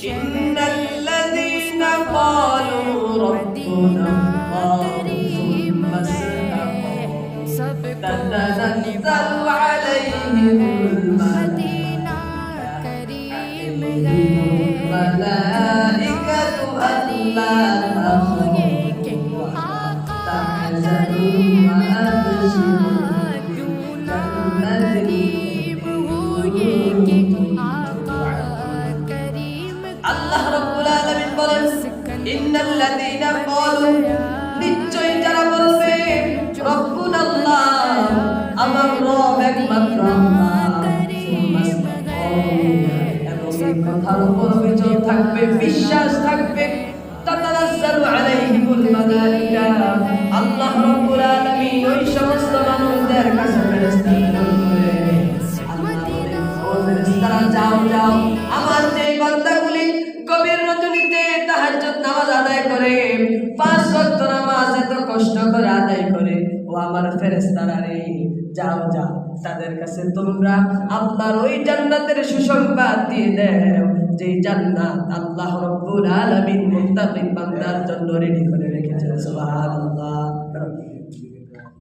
ইন্নাল্লাযীনা ক্বালু রাব্বুনা আল্লাহু সুম্মা ইসতাকামু তাতানাজ্জালু আলাইহিমুল মালাইকাতু আল্লা তাখাফু ওয়া লা তাহজানু ওয়া আবশিরু আল্লাহ রাব্বুল আলামিন বলেন ইন্নাল্লাযীনা ক্বালু নিশ্চয় যারা বলবে রব্বুনাল্লাহ আমার রব একমাত্র আল্লাহ এবং এই কথার উপর বিচল থাকবে বিশ্বাস থাকবে তাতানাজ্জালু আলাইহিমুল মালাইকা আল্লাহ রাব্বুল আলামিন ওই সমস্ত মানুষদের কাছে ফেরেশতা প্রেরণ করে ফেরেশতারা যাও যাও আমার যে বান্দাগুলি গভীর রজনীতে তাহাজ্জুদ নামাজ আদায় করে 5 ওয়াক্ত নামাজ এত কষ্ট করে আদায় করে ও আমার ফেরেশতারা রে যাও যাও তাদের কাছে তোমরা আল্লাহর ওই জান্নাতের সুসংবাদ দিয়ে দাও যে জান্নাত আল্লাহ রাব্বুল আলামিন মুত্তাকিন বান্দার জন্য রেডি করে রেখেছেন সুবহানাল্লাহ।